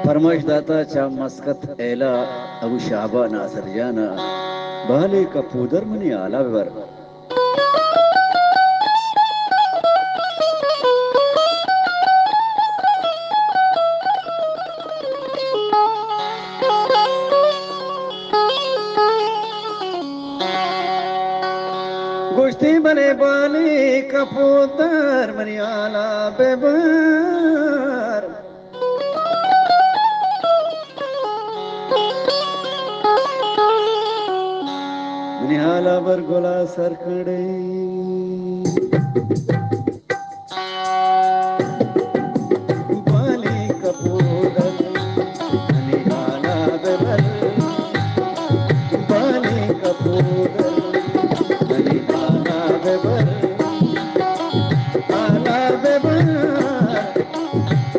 फरमाइश दाता चा मस्कत एला अबू शाबा नासर जाना बहले कपूदर मनी आला वर गोश्ती बने बाली कपूतर मनी आला बेबर मनी आला बर गोला सरकड़े बाली कपूतर मनी आला बेबर बाली कपूतर मनी आला बेबर आला बेबर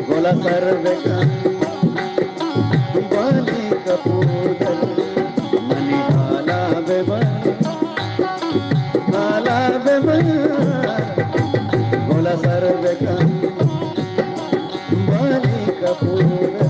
गोला सर बेकर बाली कपूतर मनी आला बेबर आला बेबर गोला सर बेकर बाली कपूतर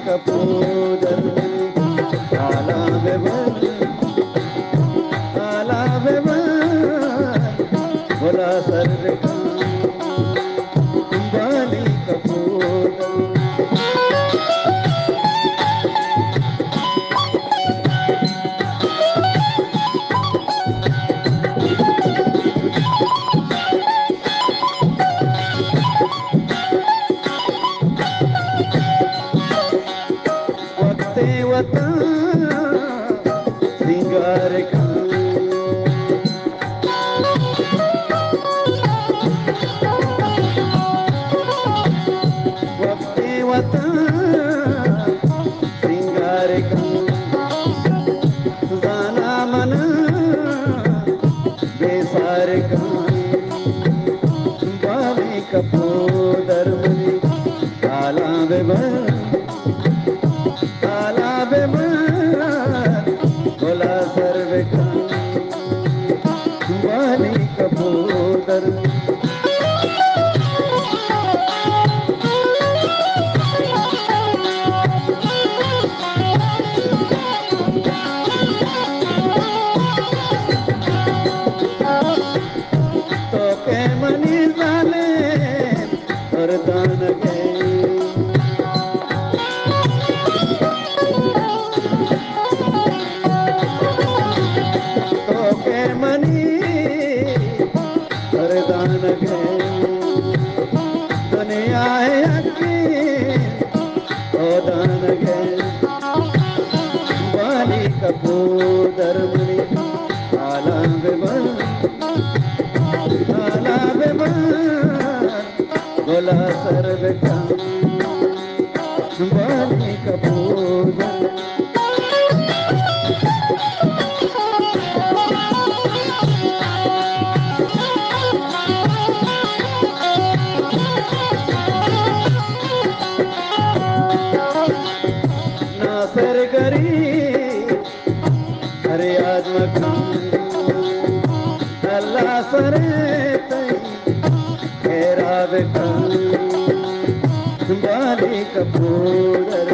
कपूदर आला बेबर आला बेबर बोला सर बाली कपूदर वक्ते वता सिंगार का वक्ते वता सिंगार का सुजाना मना बेसार का बाली कपूदर मनी आला बेबर आला बेबर गोला सर बेकर बाली कपूदर तो के मनी जाले और दान गए वरदान के दुनिया है अक्की वरदान के बाली कपूदर मनी आला बेबर गोला सर बेकर बाली कपूदर नासर गरी अरे आज मकान अल्लाह सरे तई खेरा बेकर बाली कपूदर